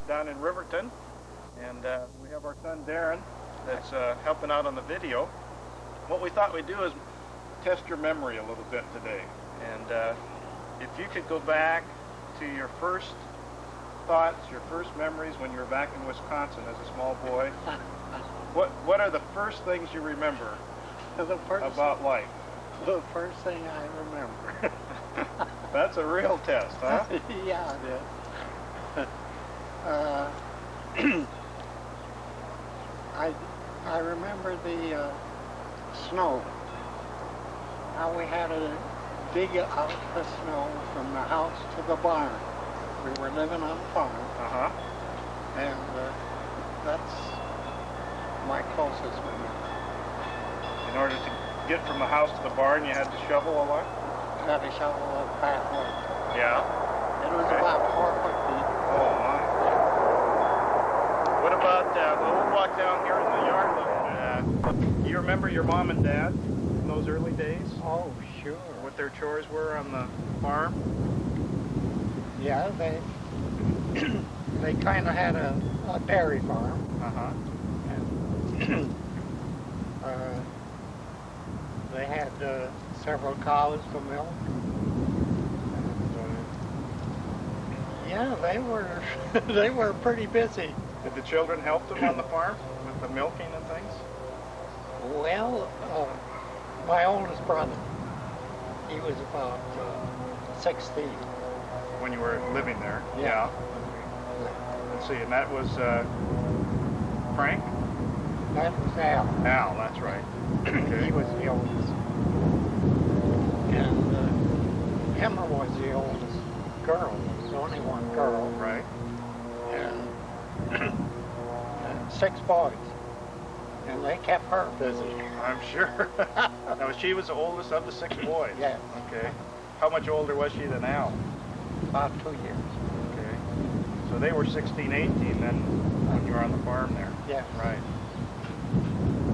down in Riverton, and we have our son Darren that's helping out on the video. What we thought we'd do is test your memory a little bit today, and if you could go back to your first thoughts, your first memories when you were back in Wisconsin as a small boy, what are the first things you remember about life? The first thing I remember. That's a real test, huh? Yeah, it is. I remember the snow. How we had to dig out the snow from the house to the barn. We were living on a farm. Uh-huh. And that's my closest memory. In order to get from the house to the barn, you had to shovel a lot? I had to shovel a pathway. Yeah? It was about 4 foot deep. Oh, my. What about, we'll walk down here in the yard a little bit. Do you remember your mom and dad in those early days? Oh, sure. What their chores were on the farm? Yeah, they kind of had a dairy farm. Uh-huh. And they had several cows to milk. And, yeah, they were pretty busy. Did the children help them on the farm with the milking and things? Well, my oldest brother, he was about 16. When you were living there? Yeah. Let's see, and that was Frank? That was Al. Al, that's right. Okay. He was the oldest. And Emma was the oldest girl. There was only one girl. Right. And 6 boys. And they kept her busy. I'm sure. Now, she was the oldest of the 6 boys? Yes. Okay. How much older was she than Al? About 2 years. Okay. So they were 16, 18 then when you were on the farm there? Yes. Right.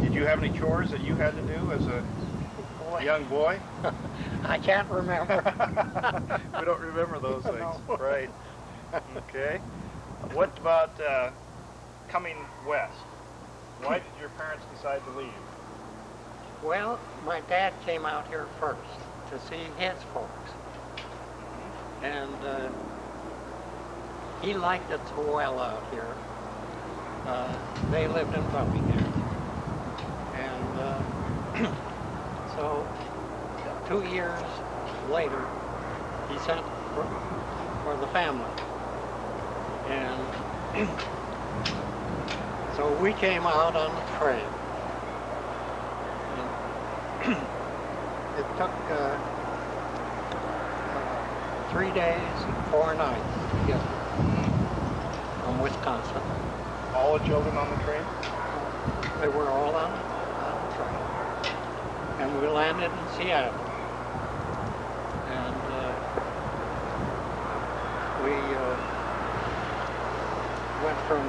Did you have any chores that you had to do as a young boy? I can't remember. We don't remember those things. No. Right. Okay. What about coming west? Why did your parents decide to leave? Well, my dad came out here first to see his folks. And he liked it so well out here. They lived in Buckingham. And so 2 years later, he sent for the family. And so we came out on the train. And it took 3 days and 4 nights to get from Wisconsin. All the children on the train? They were all on the train. And we landed in Seattle. And we went from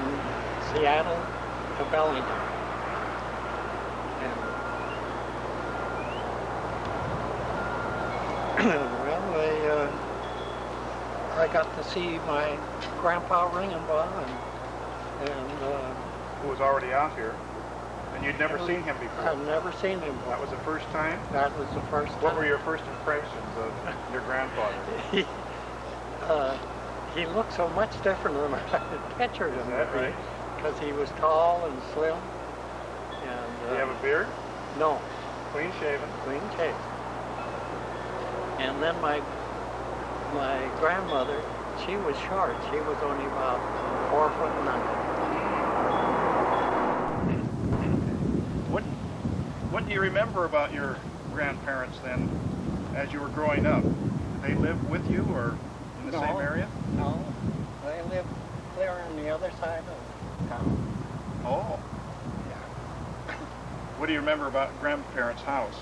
Seattle to Bellingham. Well, I got to see my grandpa Ringenbach, and who was already out here, and you'd never seen him before? I've never seen him before. That was the first time? That was the first time. What were your first impressions of your grandfather? He looked so much different than I had pictured him. Is that right? Because he was tall and slim. And, did he have a beard? No. Clean shaven? Clean shaven. And then my grandmother, she was short. She was only about 4'9". What do you remember about your grandparents then, as you were growing up? Did they live with you or in the same area? No, they lived clear on the other side of town. Oh. Yeah. What do you remember about grandparents' house?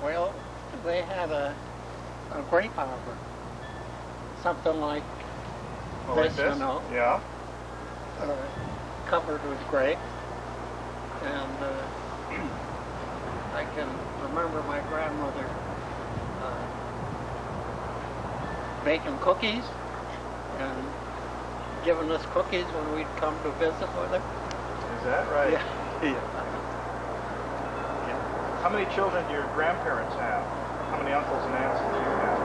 Well, they had a grape arbor, something like this, you know. Yeah. Covered with grape. And I can remember my grandmother baking cookies and giving us cookies when we'd come to visit with her. Is that right? Yeah. Yeah. How many children do your grandparents have? How many uncles and aunts did you have?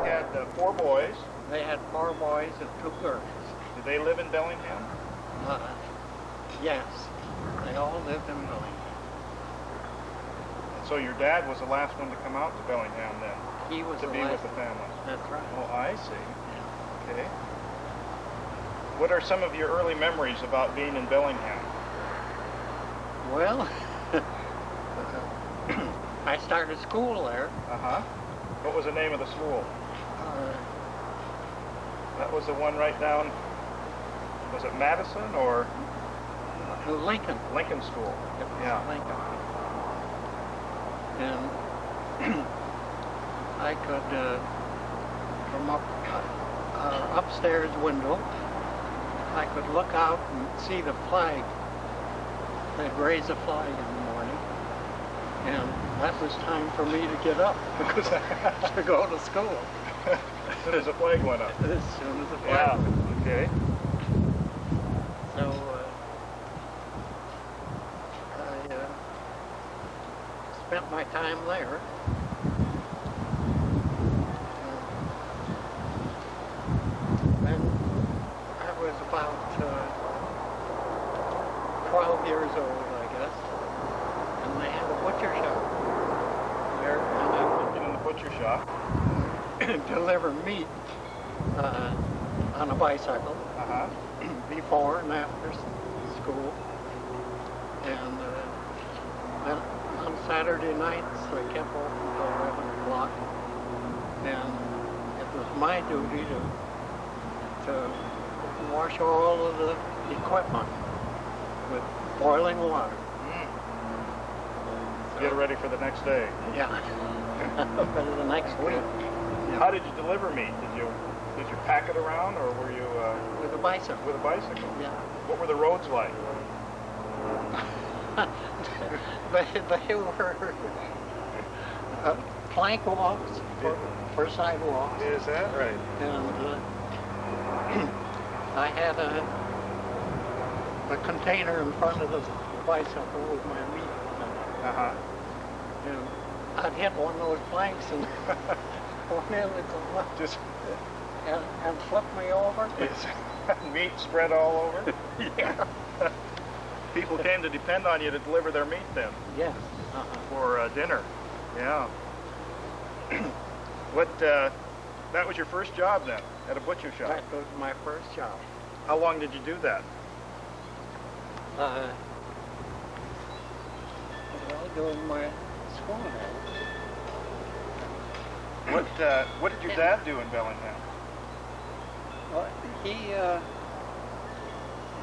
You had 4 boys. They had 4 boys and 2 girls. Did they live in Bellingham? Yes, they all lived in Bellingham. So your dad was the last one to come out to Bellingham then? He was to the be last with the family? That's right. Oh, I see. Yeah. Okay. What are some of your early memories about being in Bellingham? Well, I started school there. Uh-huh. What was the name of the school? That was the one right down, was it Madison or? Lincoln. Lincoln School. Yeah. Lincoln. And I could, from upstairs window, I could look out and see the flag. They'd raise a flag in the morning, and that was time for me to get up because to go to school. As soon as the flag went up. As soon as the flag went up. Okay. So I spent my time there. And I was about 12 years old, I guess, and they had a butcher shop there, and I would In the butcher shop. deliver meat on a bicycle before and after school. And then on Saturday nights, they kept open till 11 o'clock, and it was my duty to wash all of the equipment with boiling water. Get ready for the next day. Yeah, for the next week. Yeah. How did you deliver meat? Did you pack it around, or were you With a bicycle. with a bicycle? Yeah. What were the roads like? They were plank walks for sidewalks. Is that right? And I had a container in front of the bicycle with my meat in it. And I'd hit one of those planks and went in with the Just and flipped me over. meat spread all over. Yeah. People came to depend on you to deliver their meat then Yes. for dinner. Yeah. That was your first job then at a butcher shop? That was my first job. How long did you do that? Well, during my school days. What did your dad do in Bellingham? Well, he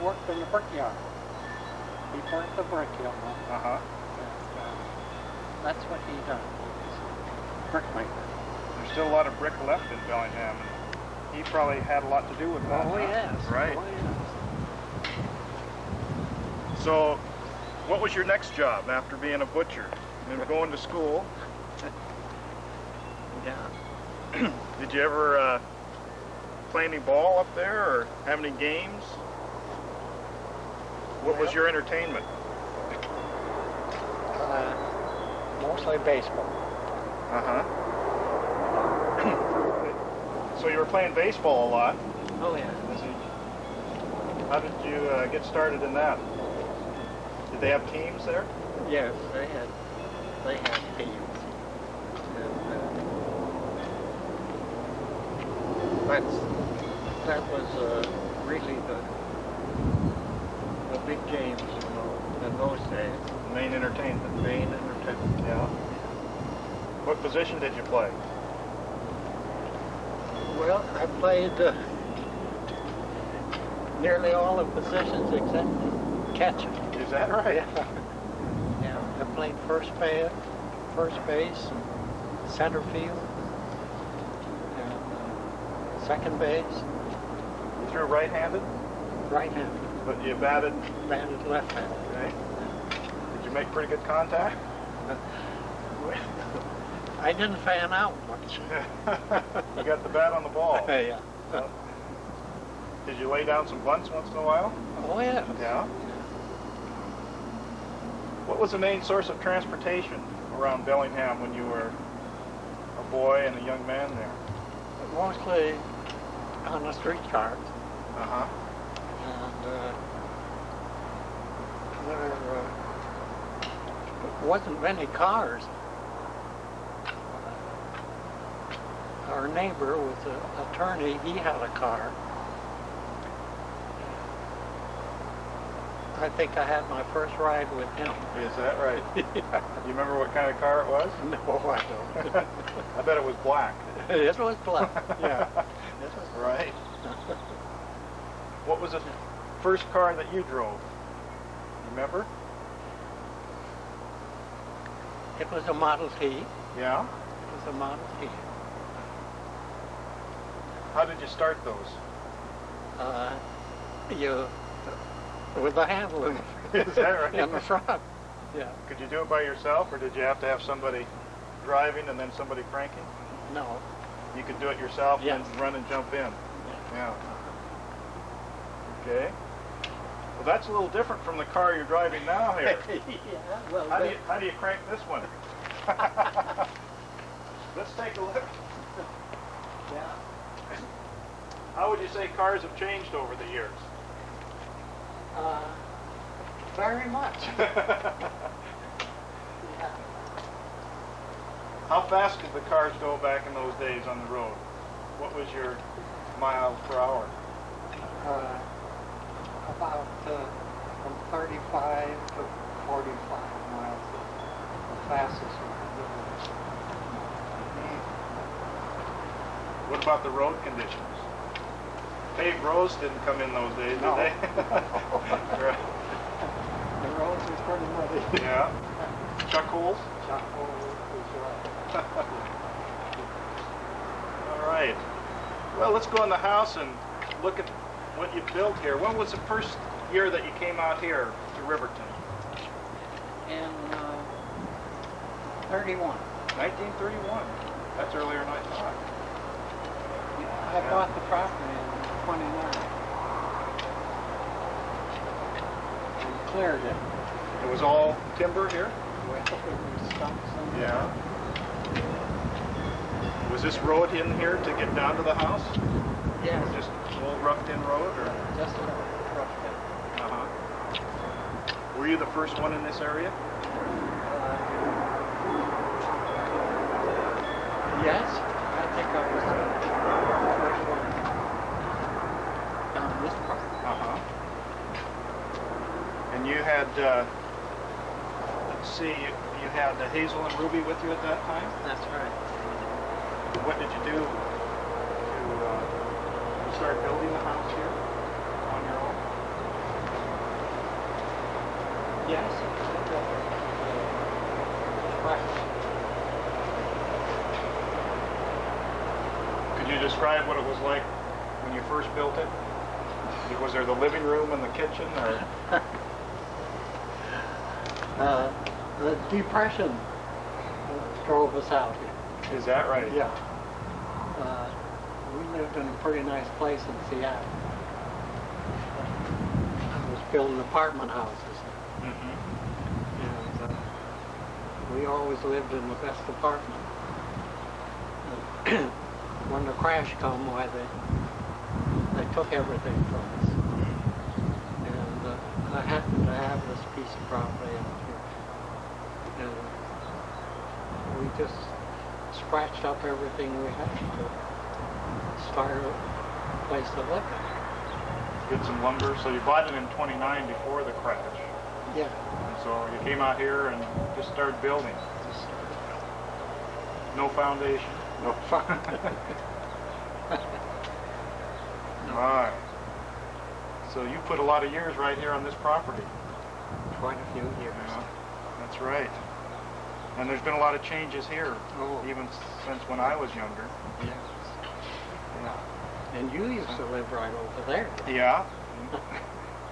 worked in the brickyard. He burnt the brick yard. That's what he done. Brickmaker. There's still a lot of brick left in Bellingham, and he probably had a lot to do with that. Oh, yes. Right. Oh, yes. So, what was your next job after being a butcher? And then going to school? Yeah. Did you ever play any ball up there, or have any games? What was your entertainment? Mostly baseball. So you were playing baseball a lot. Oh, yeah. How did you get started in that? Did they have teams there? Yes, they had teams. And, that was really the big games, you know, in those days. Main entertainment. Main entertainment. Yeah. What position did you play? Well, I played nearly all the positions except catcher. Is that right? Yeah. I played first base, and center field, and second base. You threw right-handed? Right-handed. But you batted? Batted left-handed. Okay. Did you make pretty good contact? I didn't fan out much. You got the bat on the ball. Yeah. Did you lay down some bunts once in a while? Oh, yeah. Yeah. What was the main source of transportation around Bellingham when you were a boy and a young man there? Mostly on the streetcars. Uh-huh. And there wasn't many cars. Our neighbor was an attorney. He had a car. I think I had my first ride with him. Is that right? Yeah. You remember what kind of car it was? No, I don't. I bet it was black. It was black. Yeah. It was Right. What was the first car that you drove? Remember? It was a Model T. Yeah? It was a Model T. How did you start those? With the handle in, Is that right? in the front. Yeah. Could you do it by yourself, or did you have to have somebody driving and then somebody cranking? No. You could do it yourself Yes. and then run and jump in. Yeah. Okay. Well, that's a little different from the car you're driving now here. Yeah, well, How do you crank this one? Let's take a look. yeah. How would you say cars have changed over the years? Very much. Yeah. How fast could the cars go back in those days on the road? What was your miles per hour? About from 35 to 45 miles, the fastest one. What about the road conditions? Paved roads didn't come in those days, No. did they? Right. The roads were pretty muddy. Yeah. Chuck holes? Chuck holes was right. All right. Well, let's go in the house and look at what you built here. When was the first year that you came out here to Riverton? In 31. 1931. That's earlier than I thought. I bought the property in 29. And cleared it. It was all timber here? With stumps and Yeah. Was this road in here to get down to the house? Yes. Just an old roughed-in road, or? Just a rough bit. Uh-huh. Were you the first one in this area? Yes, I think I was the first one down this part. Uh-huh. And you had, let's see, you had Hazel and Ruby with you at that time? That's right. What did you do to start building the house here on your own? Yes. Right. Could you describe what it was like when you first built it? Was there the living room and the kitchen, or? The Depression drove us out here. Is that right? Yeah. We lived in a pretty nice place in Seattle. I was building apartment houses. Mm-hmm. And we always lived in the best apartment. When the crash come, why they took everything from us. And I happened to have this piece of property out here. And we just scratched up everything we had to start a place to live in. Get some lumber. So you bought it in 29 before the crash. Yeah. And so you came out here and just started building. No foundation. No fun. Right. So you put a lot of years right here on this property. Quite a few years. Yeah, that's right. And there's been a lot of changes here, even since when I was younger. Yes. Yeah. And you used to live right over there. Yeah.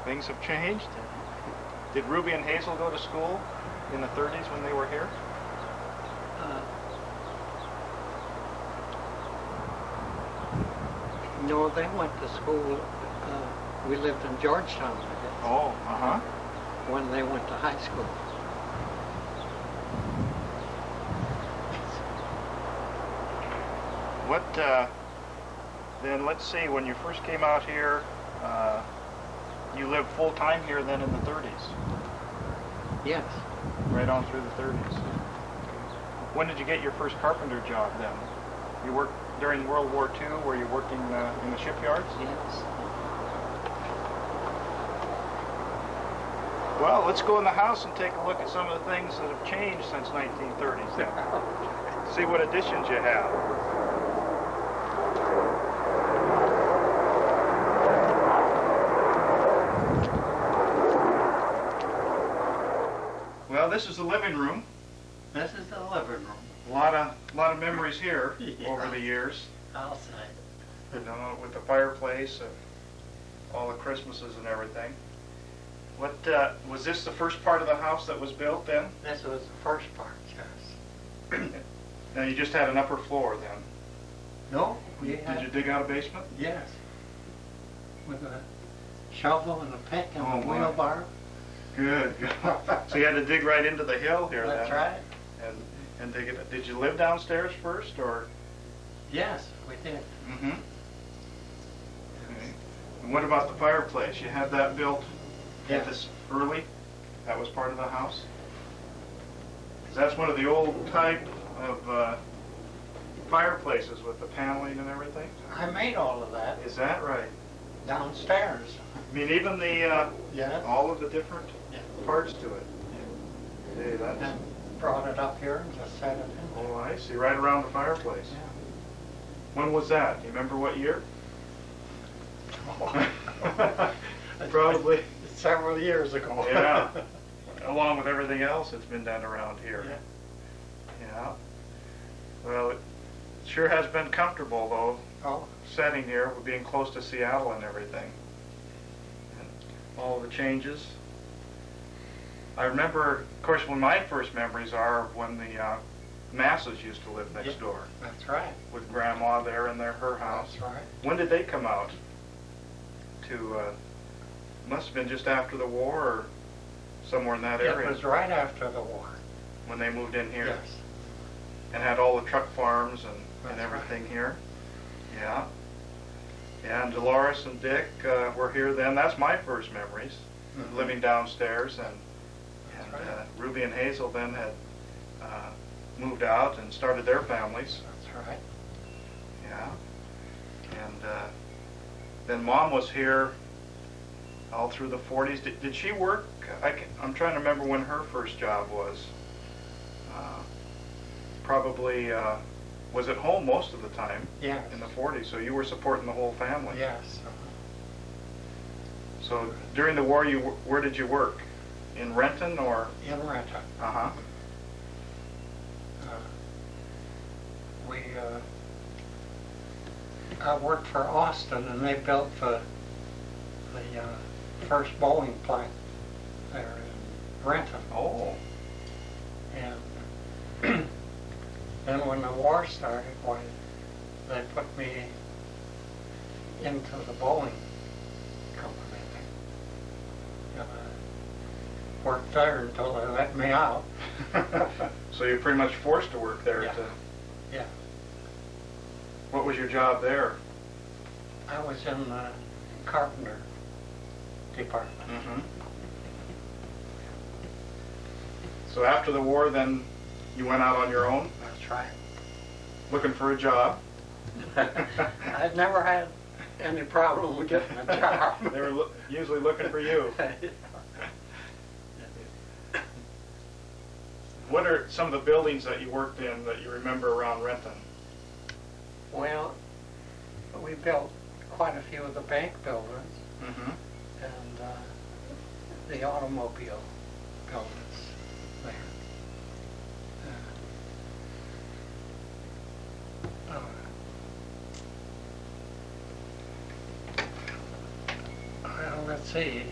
Things have changed. Did Ruby and Hazel go to school in the 30s when they were here? No, they went to school We lived in Georgetown, I guess, Oh, uh-huh. when they went to high school. What, then let's see, when you first came out here, you lived full-time here then in the 30s? Yes. Right on through the 30s. When did you get your first carpenter job then? You worked during World War II, were you working in the shipyards? Yes. Well, let's go in the house and take a look at some of the things that have changed since 1930s then. See what additions you have. Well, this is the living room. This is the living room. A lot of memories here over the years. I'll say. You know, with the fireplace and all the Christmases and everything. What was this the first part of the house that was built then? This was the first part, yes. Now you just had an upper floor then. No, we Did had. you dig out a basement? Yes. With a shovel and a pick and Oh, a my. wheelbarrow. Good, good. So you had to dig right into the hill here That's then? right. And dig it. Did you live downstairs first or? Yes, we did. Mm-hmm. Okay. And what about the fireplace? You had that built Yes. this early? That was part of the house? 'Cause that's one of the old type of fireplaces with the paneling and everything? I made all of that Is that right? downstairs. I mean, even the, Yes. all of the different Yeah. parts to it? Hey, that's, And brought it up here and just set it in there. oh, I see, right around the fireplace. Yeah. When was that? Do you remember what year? Probably. Several years ago. Yeah. Along with everything else that's been done around here. Yeah. Yeah. Well, it sure has been comfortable though, Oh, setting here, with being close to Seattle and everything. And all the changes. I remember, of course, when my first memories are of when the Masses used to live next Yeah. door that's right. with Grandma there in her house. That's right. When did they come out? To, must have been just after the war or somewhere in that area. It was right after the war. When they moved in here. Yes. And had all the truck farms and That's everything right. here. Yeah. Yeah, and Dolores and Dick were here then. That's my first memories, Mhm. living downstairs. And That's right. Ruby and Hazel then had moved out and started their families. That's right. Yeah. And then Mom was here all through the 40s. Did she work? I'm trying to remember when her first job was. Probably was at home most of the time Yes. in the 40s, so you were supporting the whole family. Yes. So during the war, where did you work? In Renton or? In Renton. Uh-huh. I worked for Austin, and they built the first Boeing plant there in Renton. Oh. And then when the war started, why, they put me into the Boeing company. And I worked there until they let me out. So you're pretty much forced to work there. Yeah. Yeah. What was your job there? I was in the carpenter department. Mm-hmm. So after the war, then you went out on your own, That's right. looking for a job. I've never had any problem with getting a job. They were usually looking for you. What are some of the buildings that you worked in that you remember around Renton? Well, we built quite a few of the bank buildings Mm-hmm. and the automobile buildings there. Well, let's see.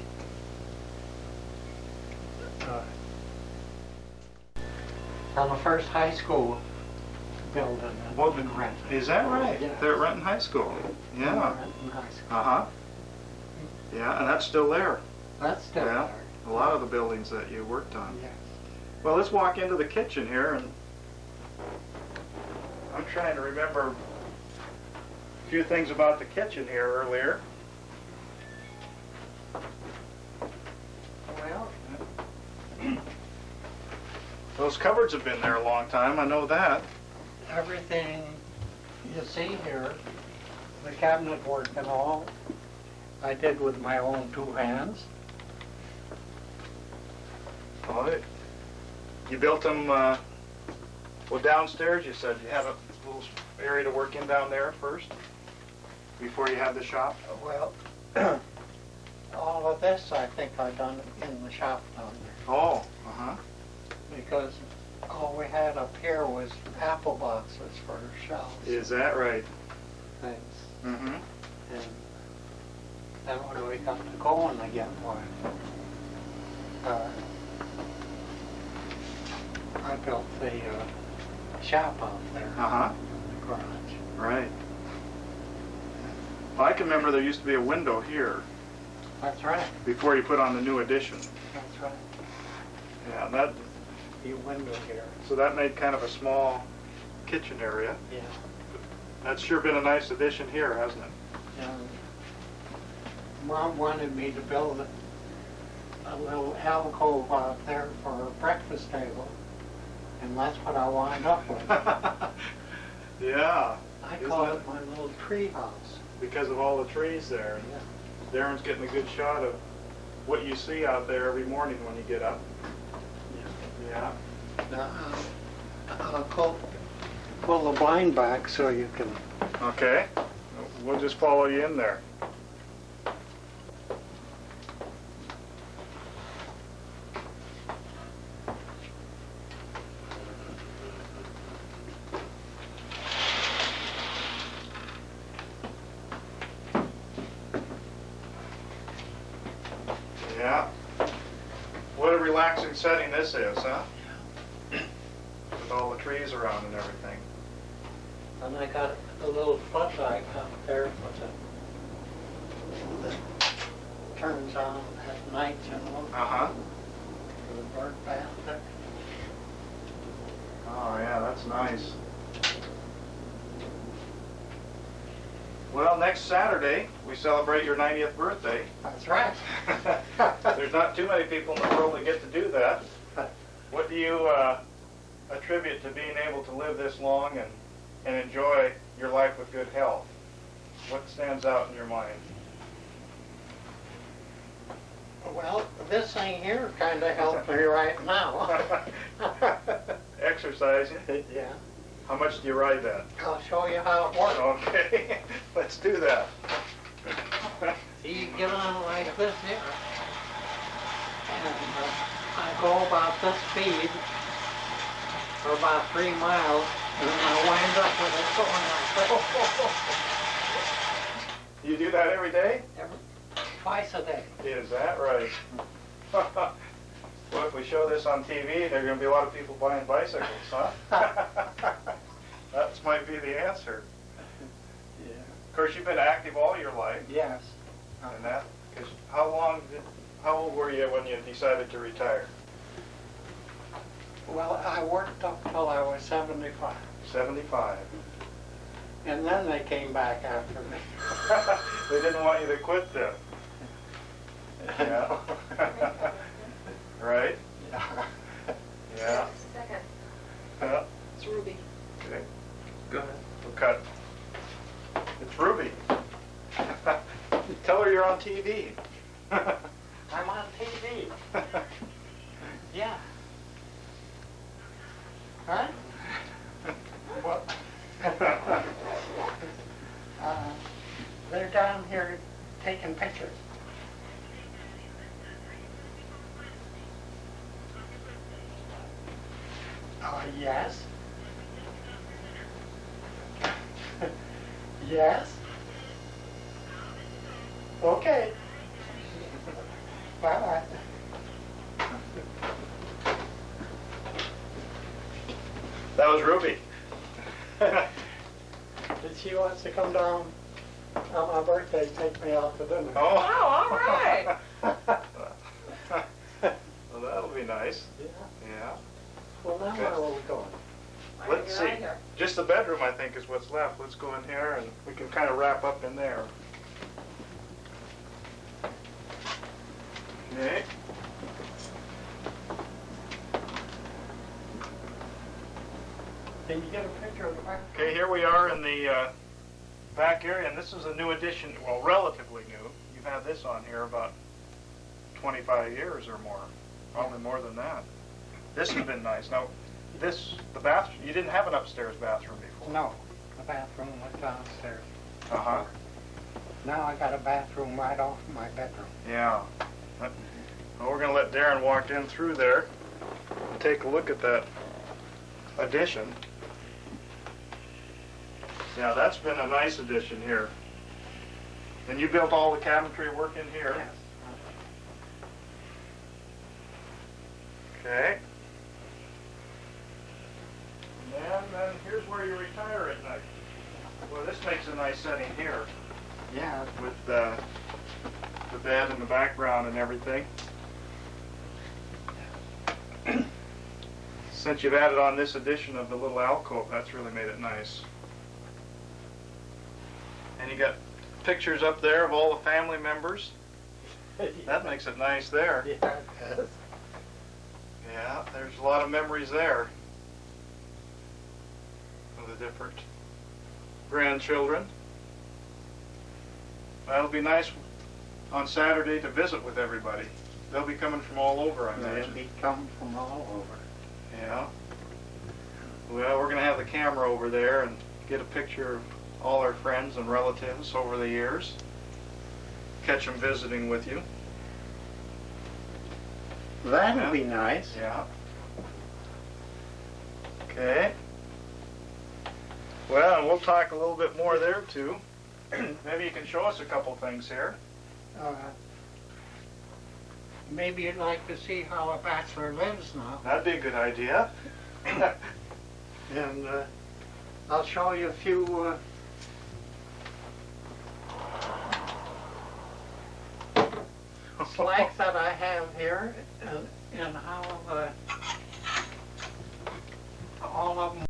On the first high school building in Renton. Is that right? Yeah. They're at Renton High School. Yeah. Renton High School. Uh-huh. Yeah, and that's still there. That's still Yeah, there. a lot of the buildings that you worked on. Yes. Well, let's walk into the kitchen here, and I'm trying to remember a few things about the kitchen here earlier. Well, Those cupboards have been there a long time, I know that. everything you see here, the cabinet work and all, I did with my own 2 hands. Oh, you built them, well, downstairs you said you had a little area to work in down there first, before you had the shop? Well, all of this I think I done in the shop down there. Oh, uh-huh. Because all we had up here was apple boxes for shelves. Is that right? Things. Mm-hmm. And then when we got to going again, why, I built the shop out there Uh-huh. in the garage. Right. Well, I can remember there used to be a window here That's right. before you put on the new addition. That's right. Yeah, that, The window here. so that made kind of a small kitchen area. Yeah. That's sure been a nice addition here, hasn't it? And Mom wanted me to build a little alcove out there for a breakfast table, and that's what I wound up with. Yeah. I Isn't call it? it my little tree house. Because of all the trees there. Yeah. Darren's getting a good shot of what you see out there every morning when you get up. Yeah. Now, I'll pull the blind back so you can. Okay. We'll just follow you in there. Yeah. What a relaxing setting this is, huh? With all the trees around and everything. And I got a little floodlight out there that turns on at night, you know, Uh-huh. for the bird bath there. Oh, yeah, that's nice. Well, next Saturday, we celebrate your 90th birthday. That's right. There's not too many people in the world that get to do that. What do you attribute to being able to live this long and enjoy your life with good health? What stands out in your mind? Well, this thing here kind of helps me right now. Exercising? Yeah. How much do you ride that? I'll show you how it works. Okay, let's do that. See, you get on like this here, and I go about this speed for about 3 miles, and then I wind up with it going like this. You do that every day? Twice a day. Is that right? Well, if we show this on TV, there are going to be a lot of people buying bicycles, huh? That might be the answer. Yeah. Of course, you've been active all your life, Yes. and that. Cause how old were you when you decided to retire? Well, I worked up till I was 75. 75. And then they came back after me. They didn't want you to quit then. Yeah. Right? Yeah. Yeah. Second. Yeah. It's Ruby. Okay. Go ahead. We'll cut. It's Ruby. Tell her you're on TV. I'm on TV. Yeah. Huh? Well, they're down here taking pictures. Yes. Yes. Okay. Bye-bye. That was Ruby. Did she wants to come down On my birthday, take me out to dinner. Oh, Oh, all right. Well, that'll be nice. Yeah. Yeah. Well, now Okay. where are we going? Let's see. Just the bedroom, I think, is what's left. Let's go in here, and we can kind of wrap up in there. Okay. Can you get a picture of the back? Okay, here we are in the back area, and this is a new addition, well, relatively new. You've had this on here about 25 years or more, probably more than that. This has been nice. Now, the bathroom, you didn't have an upstairs bathroom before. No, the bathroom was downstairs. Uh-huh. Now I got a bathroom right off my bedroom. Yeah. Well, we're going to let Darren walk in through there and take a look at that addition. Yeah, that's been a nice addition here. And you built all the cabinetry work in here? Yes. Okay. And then here's where you retire at night. Well, this makes a nice setting here Yeah. with the bed in the background and everything. Since you've added on this addition of the little alcove, that's really made it nice. And you got pictures up there of all the family members. That makes it nice there. Yeah, it does. Yeah, there's a lot of memories there of the different grandchildren. That'll be nice on Saturday to visit with everybody. They'll be coming from all over, I They'll imagine. be coming from all over. Yeah. Well, we're going to have the camera over there and get a picture of all our friends and relatives over the years. Catch them visiting with you. That'll be nice. Yeah. Okay. Well, and we'll talk a little bit more there too. Maybe you can show us a couple things here. Maybe you'd like to see how a bachelor lives now. That'd be a good idea. And I'll show you a few slacks that I have here and how all of them.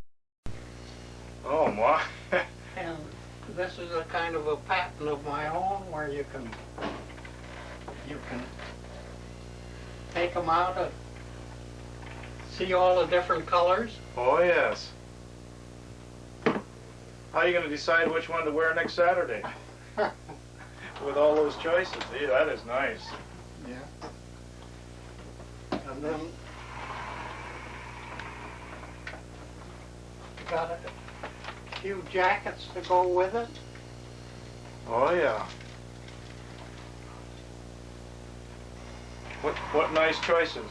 Oh, my. And this is a kind of a pattern of my own where you can take them out and see all the different colors. Oh, yes. How are you going to decide which one to wear next Saturday? With all those choices. Yeah, that is nice. Yeah. And then got a few jackets to go with it. Oh, yeah. What nice choices.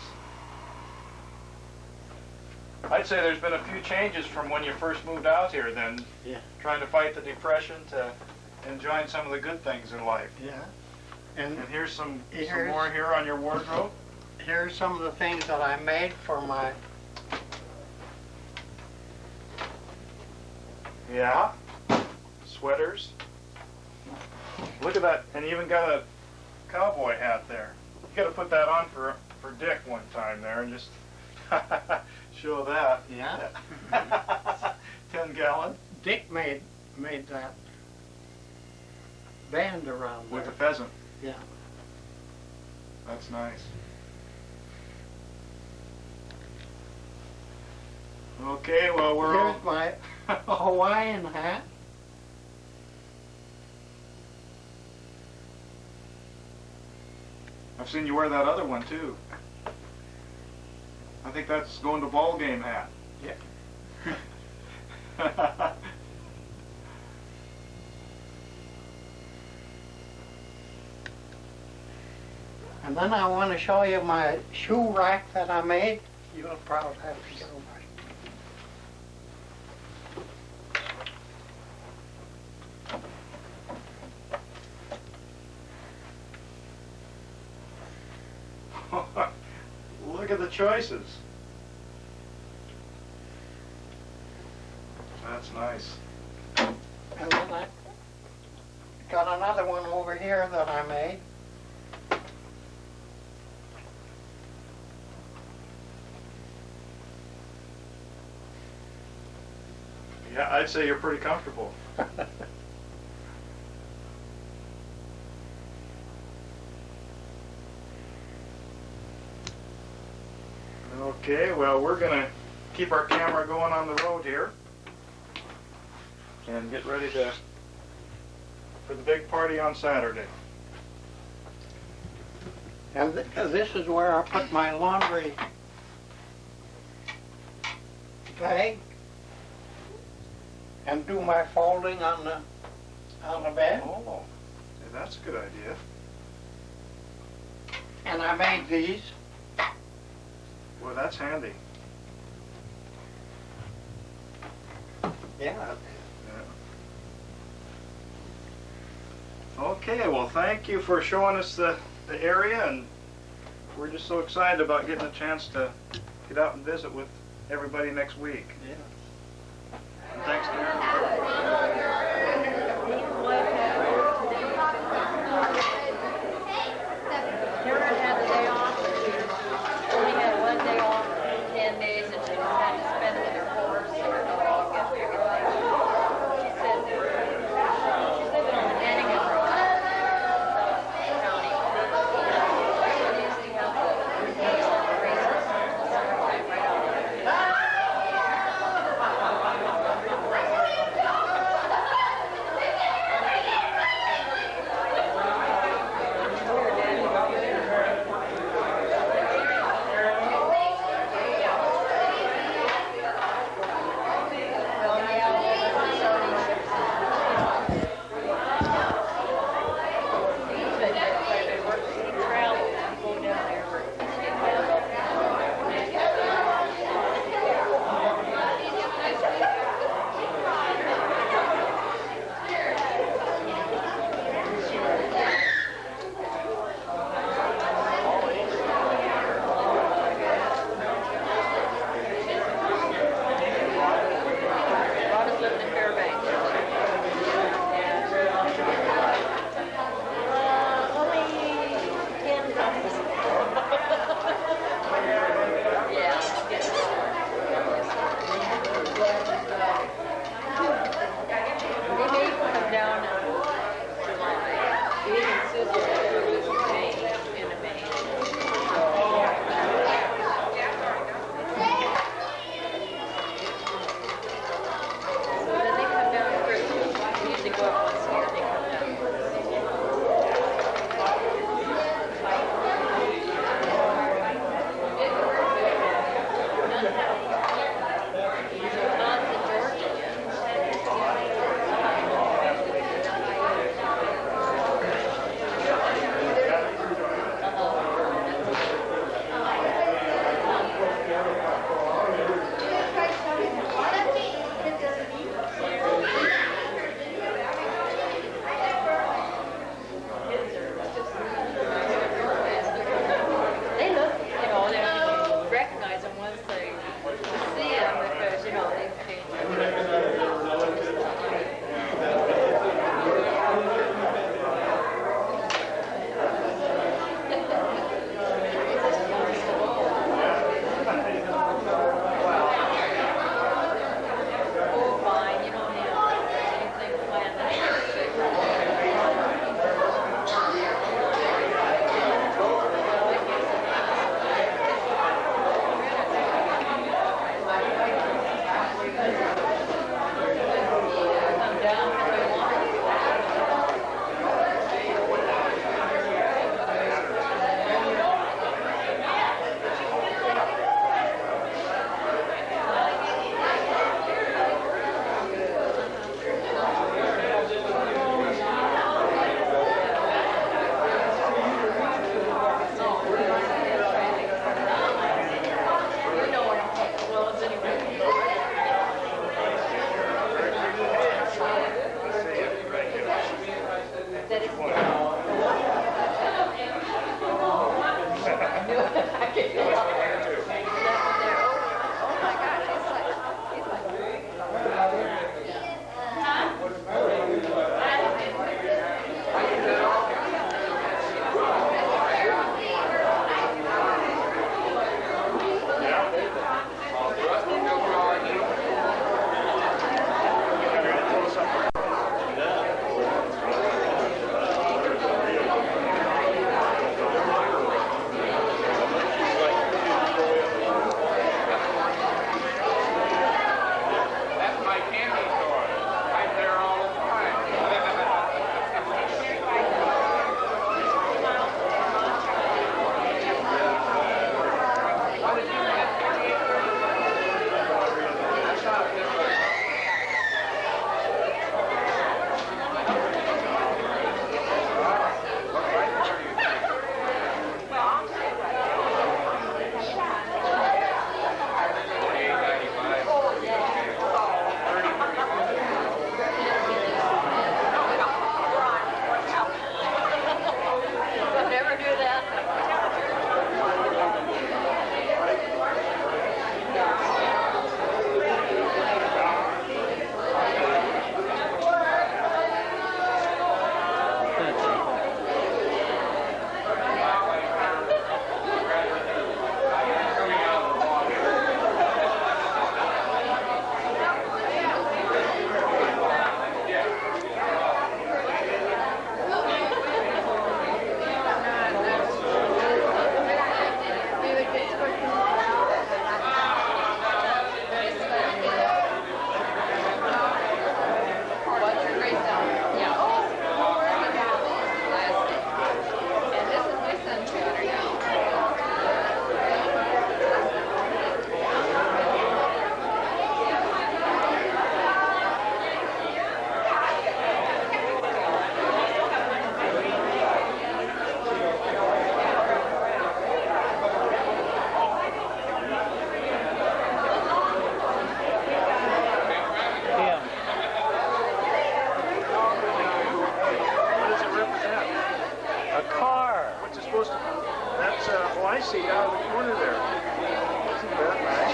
I'd say there's been a few changes from when you first moved out here then. Yeah. Trying to fight the depression to enjoying some of the good things in life. Yeah. And here's some Here's- more here on your wardrobe. Here's some of the things that I made for my. Yeah. Sweaters. Look at that. And you even got a cowboy hat there. You got to put that on for Dick one time there and just show that. Yeah. 10-gallon. Dick made that band around With a there. pheasant. Yeah. That's nice. Okay, well, we're all... Here's my Hawaiian hat. I've seen you wear that other one, too. I think that's going to ball game hat. Yeah. And then I want to show you my shoe rack that I made. You'll probably have to show my. Look at the choices. That's nice. And then I got another one over here that I made. Yeah, I'd say you're pretty comfortable. Okay, well, we're going to keep our camera going on the road here and get ready for the big party on Saturday. And this is where I put my laundry bag and do my folding on the bed. Oh, yeah, that's a good idea. And I made these. Well, that's handy. Yeah. Okay, well, thank you for showing us the area, and we're just so excited about getting a chance to get out and visit with everybody next week. Yeah. And thanks, Darren. Karen had the day off. She only had one day off in 10 days, and she had to spend it with her horse and her dog and everything. She said she's living on the Hannigan Road, county. She needs to have the races in the summertime right out there. goes, that's, oh, I see, down in the corner there. Isn't that nice?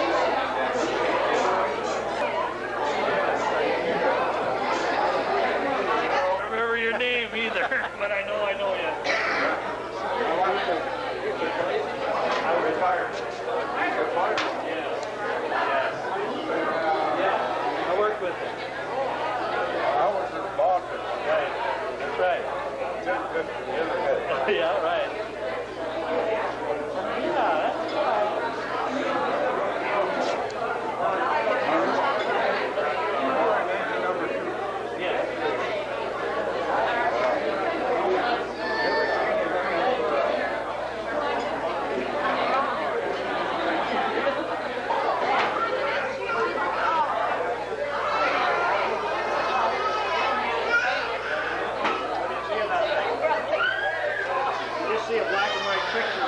I don't remember your name either, but I know you. I retired. Retired? Yes. I worked with him. I was his boss. Right. That's right. Good. Yeah, right. Yeah, that's right. Yeah. See a black and white picture